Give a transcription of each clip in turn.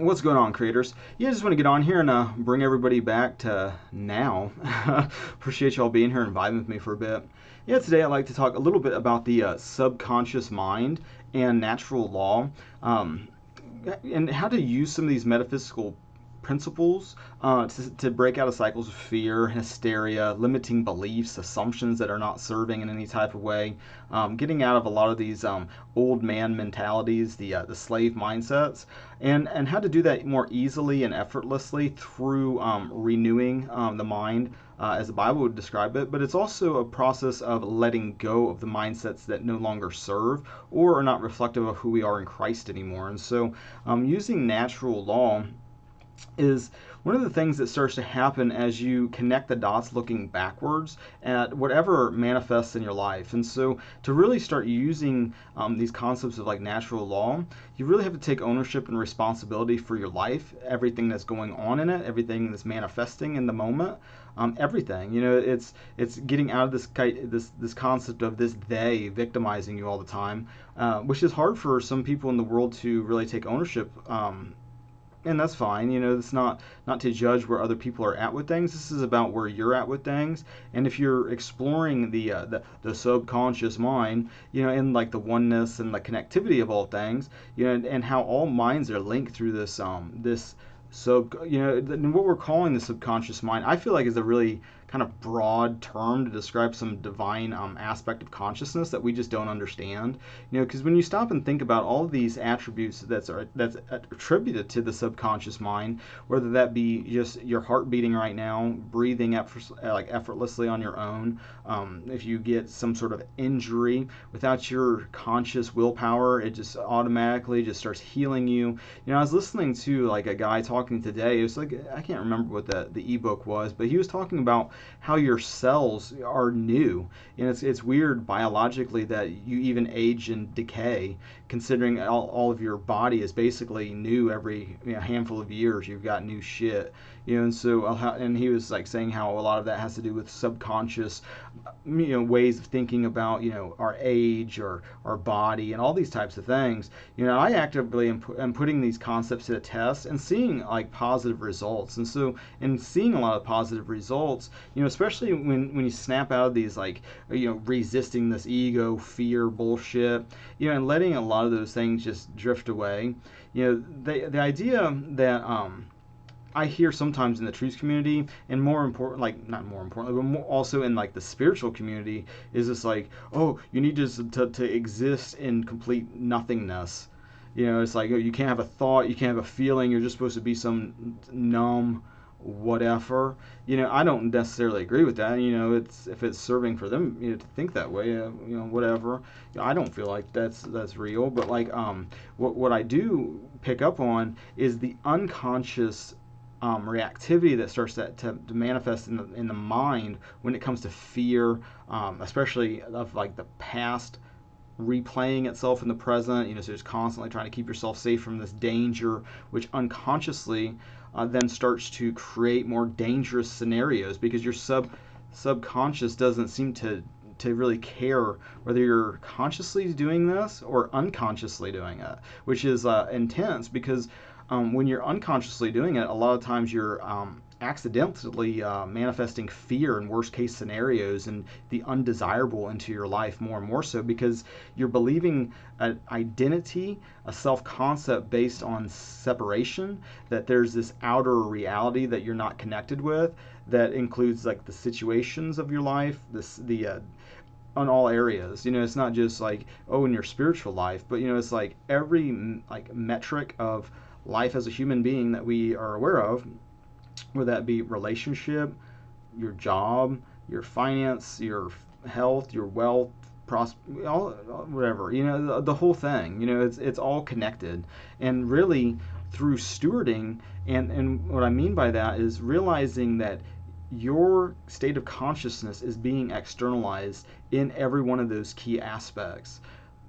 What's going on, creators? Yeah, I just want to get on here and bring everybody back to now. Appreciate y'all being here and vibing with me for a bit. Yeah, today I'd like to talk a little bit about the subconscious mind and natural law, um, and how to use some of these metaphysical principles to break out of cycles of fear, hysteria, limiting beliefs, assumptions that are not serving in any type of way, getting out of a lot of these old man mentalities, the slave mindsets, and how to do that more easily and effortlessly through renewing the mind. As the Bible would describe it, but it's also a process of letting go of the mindsets that no longer serve or are not reflective of who we are in Christ anymore. And so, using natural law is one of the things that starts to happen as you connect the dots looking backwards at whatever manifests in your life. And so to really start using these concepts of like natural law, you really have to take ownership and responsibility for your life, everything that's going on in it, everything that's manifesting in the moment. Everything, it's getting out of this concept of this they victimizing you all the time, which is hard for some people in the world to really take ownership, and that's fine. It's not to judge where other people are at with things. This is about where you're at with things. And if you're exploring the subconscious mind, and like the oneness and the connectivity of all things, and how all minds are linked through this and what we're calling the subconscious mind, I feel like is a really kind of broad term to describe some divine aspect of consciousness that we just don't understand. Because when you stop and think about all of these attributes that's attributed to the subconscious mind, whether that be just your heart beating right now, breathing effortlessly on your own, if you get some sort of injury without your conscious willpower, it just automatically just starts healing you. I was listening to like a guy talking today. It was like, I can't remember what the ebook was, but he was talking about how your cells are new. And it's weird biologically that you even age and decay, considering all of your body is basically new every handful of years. You've got new shit. And so and he was like saying how a lot of that has to do with subconscious ways of thinking about our age or our body and all these types of things. I actively am putting these concepts to the test and seeing like positive results. And so in seeing a lot of positive results, especially when you snap out of these like resisting this ego fear bullshit, and letting a lot of those things just drift away. The idea that I hear sometimes in the truth community, and more important, like not more importantly, but more also in like the spiritual community, is this like, oh, you need to exist in complete nothingness. It's like, oh, you can't have a thought, you can't have a feeling. You're just supposed to be some numb whatever. I don't necessarily agree with that. It's if it's serving for them, to think that way, whatever. I don't feel like that's real. But like, what I do pick up on is the unconscious reactivity that starts to manifest in the mind when it comes to fear, especially of like the past replaying itself in the present. So just constantly trying to keep yourself safe from this danger, which unconsciously then starts to create more dangerous scenarios, because your subconscious doesn't seem to really care whether you're consciously doing this or unconsciously doing it, which is intense, because when you're unconsciously doing it, a lot of times you're accidentally manifesting fear in worst case scenarios and the undesirable into your life more and more so, because you're believing an identity, a self-concept based on separation, that there's this outer reality that you're not connected with, that includes like the situations of your life, on all areas. It's not just like, oh, in your spiritual life, but it's like every like metric of life as a human being that we are aware of, whether that be relationship, your job, your finance, your health, your wealth, whatever, the whole thing. It's all connected. And really, through stewarding, and what I mean by that is realizing that your state of consciousness is being externalized in every one of those key aspects,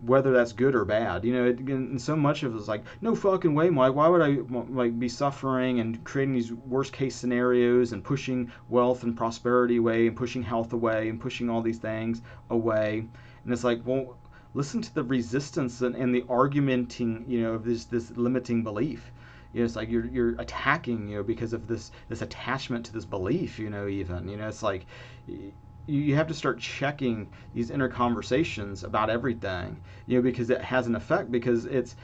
whether that's good or bad. And so much of it is like, no fucking way, Mike. Why would I like be suffering and creating these worst case scenarios and pushing wealth and prosperity away and pushing health away and pushing all these things away? And it's like, well, listen to the resistance and the argumenting, of this limiting belief. It's like you're attacking, because of this attachment to this belief, even, it's like you have to start checking these inner conversations about everything, because it has an effect, because it's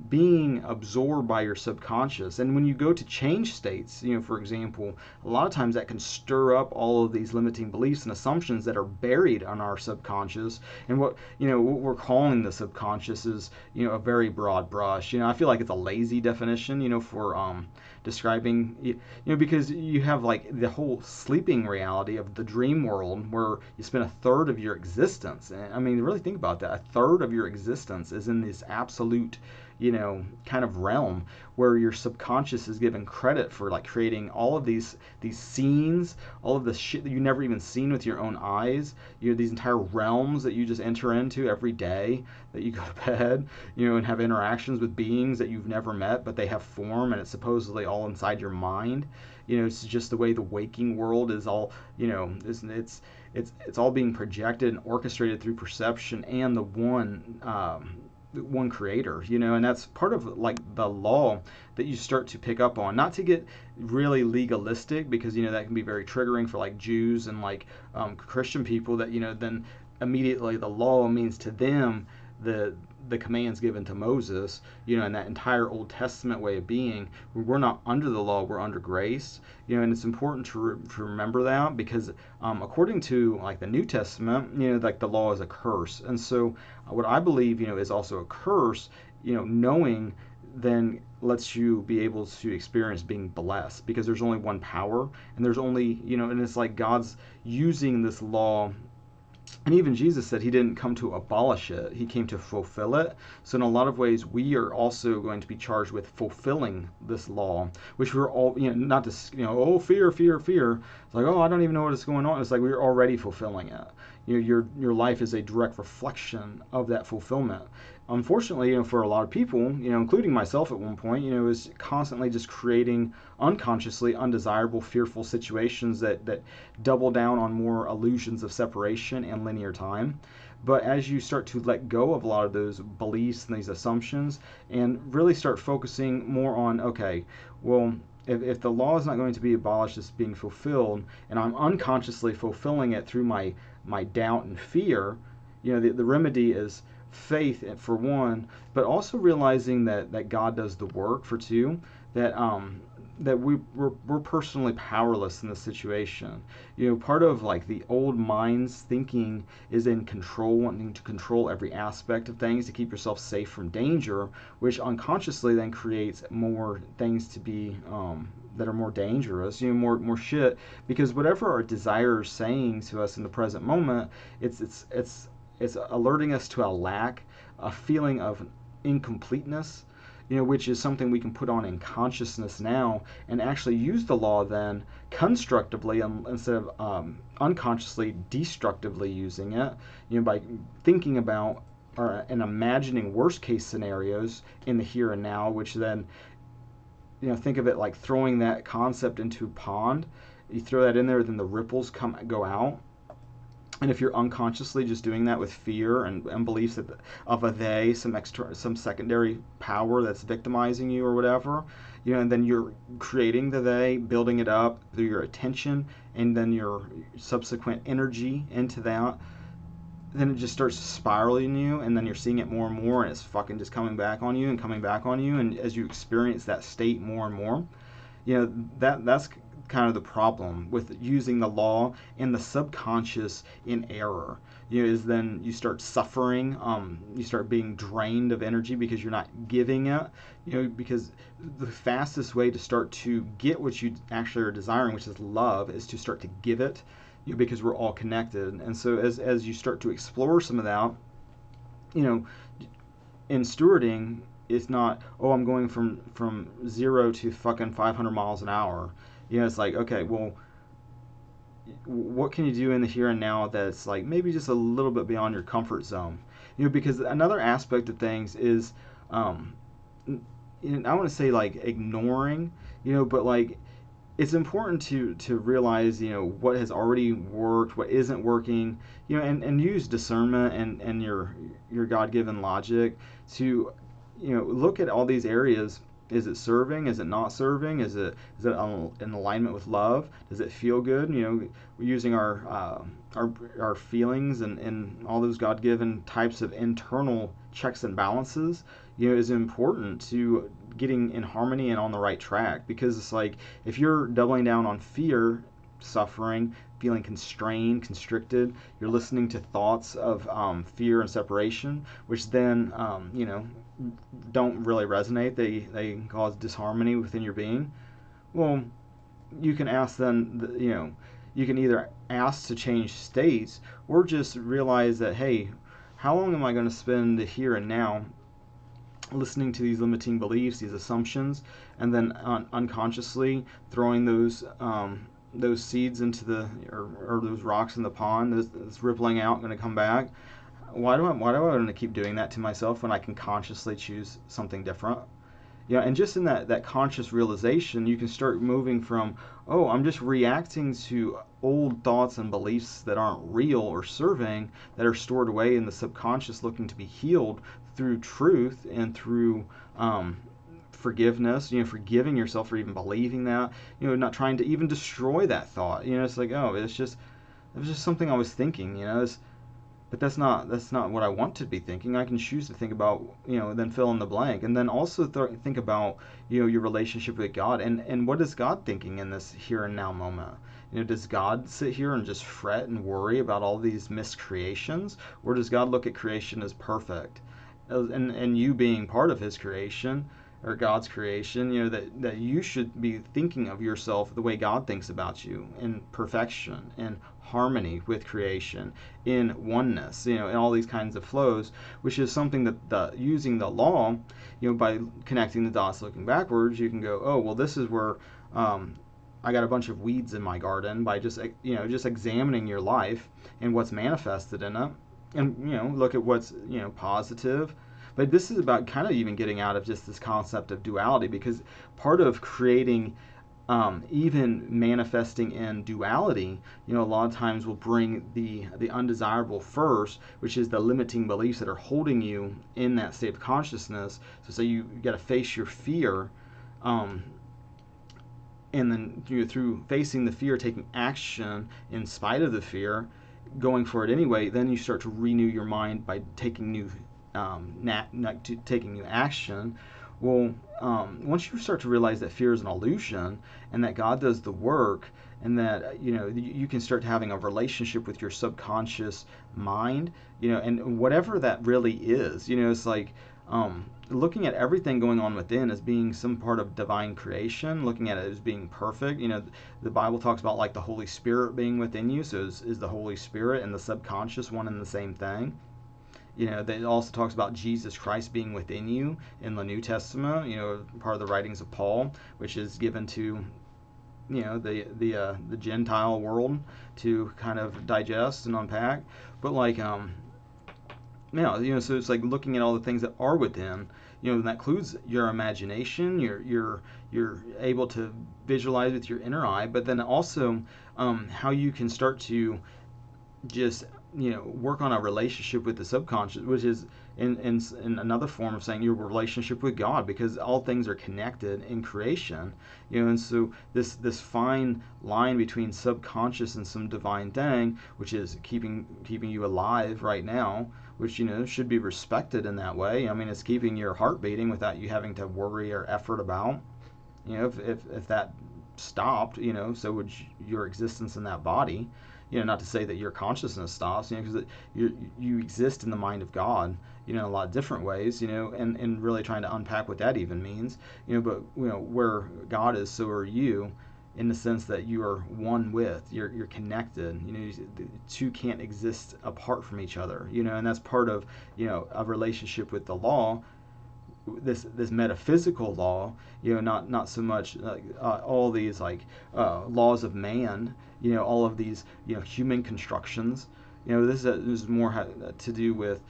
being absorbed by your subconscious. And when you go to change states, for example, a lot of times that can stir up all of these limiting beliefs and assumptions that are buried on our subconscious. And what we're calling the subconscious is, a very broad brush. I feel like it's a lazy definition, for describing, because you have like the whole sleeping reality of the dream world, where you spend a third of your existence. And I mean, really think about that. A third of your existence is in this absolute, kind of realm where your subconscious is given credit for like creating all of these scenes, all of the shit that you never even seen with your own eyes. These entire realms that you just enter into every day that you go to bed, and have interactions with beings that you've never met, but they have form, and it's supposedly all inside your mind. It's just the way the waking world is all, it's all being projected and orchestrated through perception and the one creator, and that's part of like the law that you start to pick up on. Not to get really legalistic, because that can be very triggering for like Jews and like Christian people, that then immediately the law means to them the commands given to Moses, and that entire Old Testament way of being. We're not under the law, we're under grace, and it's important to remember that, because according to like the New Testament, like the law is a curse. And so what I believe, is also a curse, knowing then lets you be able to experience being blessed, because there's only one power, and there's only, and it's like God's using this law. And even Jesus said he didn't come to abolish it, he came to fulfill it. So in a lot of ways, we are also going to be charged with fulfilling this law, which we're all, not just, oh, fear, fear, fear. It's like, oh, I don't even know what is going on. It's like we're already fulfilling it. Your life is a direct reflection of that fulfillment. Unfortunately, for a lot of people, including myself at one point, is constantly just creating unconsciously undesirable, fearful situations that double down on more illusions of separation and linear time. But as you start to let go of a lot of those beliefs and these assumptions, and really start focusing more on, okay, well, if the law is not going to be abolished, it's being fulfilled, and I'm unconsciously fulfilling it through my doubt and fear, the remedy is faith for one, but also realizing that God does the work for two, that we're personally powerless in this situation. Part of like the old mind's thinking is in control, wanting to control every aspect of things to keep yourself safe from danger, which unconsciously then creates more things to be that are more dangerous, more shit, because whatever our desire is saying to us in the present moment, it's alerting us to a lack, a feeling of incompleteness, which is something we can put on in consciousness now, and actually use the law then constructively instead of unconsciously destructively using it, by thinking about and imagining worst case scenarios in the here and now, which then, think of it like throwing that concept into a pond. You throw that in there, then the ripples go out. And if you're unconsciously just doing that with fear and beliefs of a they, some secondary power that's victimizing you or whatever, and then you're creating the they, building it up through your attention and then your subsequent energy into that, then it just starts spiraling you, and then you're seeing it more and more, and it's fucking just coming back on you and coming back on you. And as you experience that state more and more, that's kind of the problem with using the law and the subconscious in error. Is then you start suffering, you start being drained of energy because you're not giving it. Because the fastest way to start to get what you actually are desiring, which is love, is to start to give it. Because we're all connected. And so as you start to explore some of that, in stewarding, it's not, oh, I'm going from 0 to fucking 500 miles an hour. It's like, okay, well, what can you do in the here and now that's like maybe just a little bit beyond your comfort zone? Because another aspect of things is, I want to say like ignoring, but like, it's important to realize, what has already worked, what isn't working, and use discernment and your God-given logic to, look at all these areas Is it serving? Is it not serving? Is it in alignment with love? Does it feel good? We're using our feelings and all those God-given types of internal checks and balances, is important to getting in harmony and on the right track. Because it's like, if you're doubling down on fear, suffering, feeling constrained, constricted, you're listening to thoughts of fear and separation, which then don't really resonate. They cause disharmony within your being. Well, you can ask then, you can either ask to change states, or just realize that, hey, how long am I going to spend the here and now listening to these limiting beliefs, these assumptions, and then unconsciously throwing those seeds into or those rocks in the pond that's rippling out, going to come back. Why do I want to keep doing that to myself when I can consciously choose something different? And just in that conscious realization, you can start moving from, oh, I'm just reacting to old thoughts and beliefs that aren't real or serving, that are stored away in the subconscious, looking to be healed through truth and through forgiveness, forgiving yourself for even believing that, not trying to even destroy that thought. It's like, oh, it was just something I was thinking, but that's not what I want to be thinking. I can choose to think about, then fill in the blank, and then also think about, your relationship with God, and what is God thinking in this here and now moment. Does God sit here and just fret and worry about all these missed creations, or does God look at creation as perfect, and you being part of His creation, or God's creation, that you should be thinking of yourself the way God thinks about you, in perfection, in harmony with creation, in oneness, and all these kinds of flows, which is something that using the law, by connecting the dots looking backwards, you can go, oh, well, this is where I got a bunch of weeds in my garden, by just examining your life and what's manifested in it, and look at what's positive. But this is about kind of even getting out of just this concept of duality, because part of creating, even manifesting in duality, a lot of times will bring the undesirable first, which is the limiting beliefs that are holding you in that state of consciousness. So you got to face your fear, and then through facing the fear, taking action in spite of the fear, going for it anyway, then you start to renew your mind by taking new taking new action. Well, once you start to realize that fear is an illusion, and that God does the work, and that you can start having a relationship with your subconscious mind, and whatever that really is, it's like looking at everything going on within as being some part of divine creation, looking at it as being perfect. The Bible talks about like the Holy Spirit being within you, so is the Holy Spirit and the subconscious one and the same thing? It also talks about Jesus Christ being within you in the New Testament, part of the writings of Paul, which is given to, the Gentile world to kind of digest and unpack. But like, so it's like looking at all the things that are within, and that includes your imagination, you're able to visualize with your inner eye, but then also how you can start to just work on a relationship with the subconscious, which is in another form of saying your relationship with God, because all things are connected in creation, and so this fine line between subconscious and some divine thing, which is keeping you alive right now, which should be respected in that way. I mean, it's keeping your heart beating without you having to worry or effort about. If that stopped, so would your existence in that body. Not to say that your consciousness stops, because you exist in the mind of God, in a lot of different ways, and really trying to unpack what that even means, but where God is, so are you, in the sense that you are one with, you're connected. The two can't exist apart from each other, and that's part of a relationship with the law. This metaphysical law, not so much all these laws of man, all of these human constructions. This is more to do with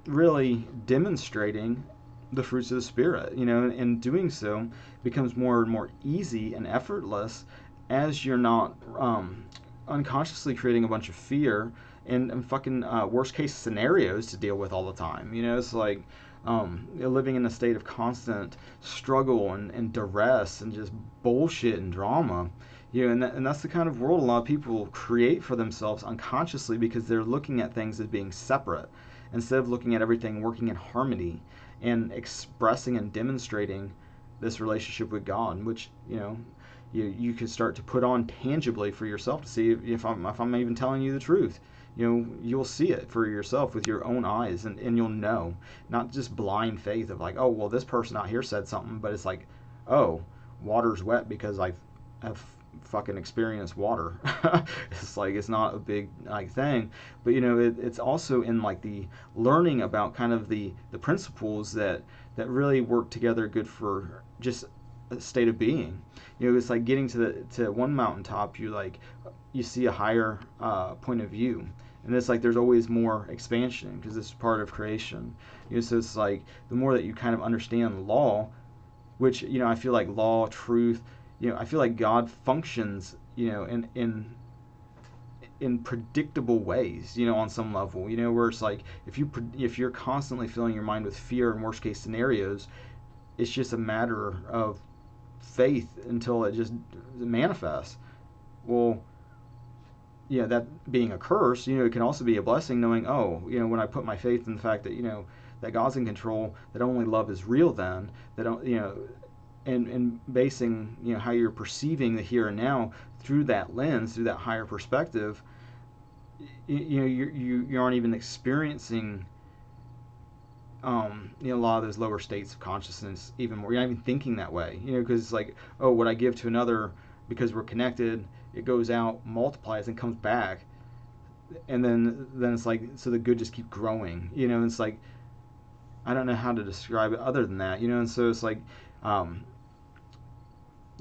really demonstrating the fruits of the Spirit. And doing so becomes more and more easy and effortless, as you're not unconsciously creating a bunch of fear and fucking worst case scenarios to deal with all the time. It's like, living in a state of constant struggle and duress and just bullshit and drama. And that's the kind of world a lot of people create for themselves unconsciously, because they're looking at things as being separate instead of looking at everything working in harmony and expressing and demonstrating this relationship with God, which you could start to put on tangibly for yourself to see if I'm even telling you the truth. You'll see it for yourself with your own eyes, and you'll know, not just blind faith of like, oh, well, this person out here said something, but it's like, oh, water's wet because I've fucking experienced water. It's like, it's not a big thing, but it's also in like the learning about kind of the principles that really work together good for just a state of being. It's like getting to one mountaintop, you see a higher point of view, and it's like there's always more expansion because it's part of creation. So it's like the more that you kind of understand law, which I feel like law, truth, I feel like God functions in predictable ways, on some level, where it's like if you're constantly filling your mind with fear and worst case scenarios, it's just a matter of faith until it just manifests. Well, that being a curse, it can also be a blessing, knowing, oh, when I put my faith in the fact that that God's in control, that only love is real, then that and basing how you're perceiving the here and now through that lens, through that higher perspective, you aren't even experiencing a lot of those lower states of consciousness even more. You're not even thinking that way, because it's like, oh, what I give to another, because we're connected, it goes out, multiplies, and comes back, and then it's like, so the good just keep growing, and it's like, I don't know how to describe it other than that, and so it's like,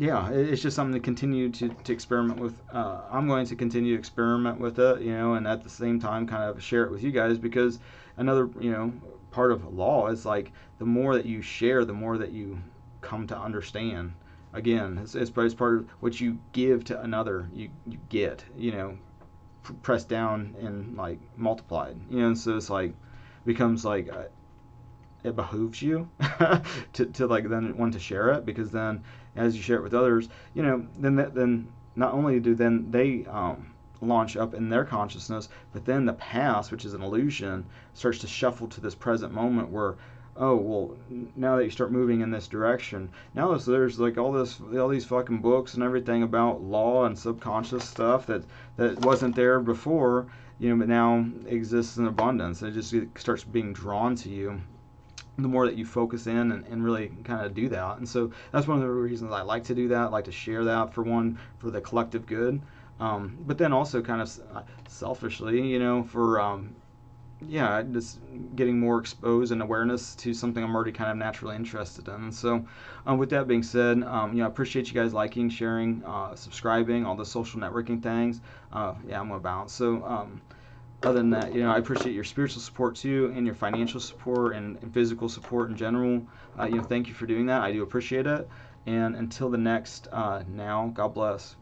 it's just something to continue to experiment with. I'm going to continue to experiment with it, and at the same time kind of share it with you guys, because another, part of law is like the more that you share, the more that you come to understand. Again, it's part of what you give to another, you get, pressed down and like multiplied, and so it's like becomes like it behooves you to like then want to share it, because then as you share it with others, then not only do then they launch up in their consciousness, but then the past, which is an illusion, starts to shuffle to this present moment where, oh, well, now that you start moving in this direction, now there's like all these fucking books and everything about law and subconscious stuff that wasn't there before, but now exists in abundance. And it starts being drawn to you the more that you focus in and really kind of do that. And so that's one of the reasons I like to do that. I like to share that, for the collective good, but then also kind of selfishly, for just getting more exposed and awareness to something I'm already kind of naturally interested in. And so with that being said, I appreciate you guys liking, sharing, subscribing, all the social networking things. I'm gonna bounce. So other than that, I appreciate your spiritual support too, and your financial support and physical support in general. Thank you for doing that. I do appreciate it. And until the next now, God bless.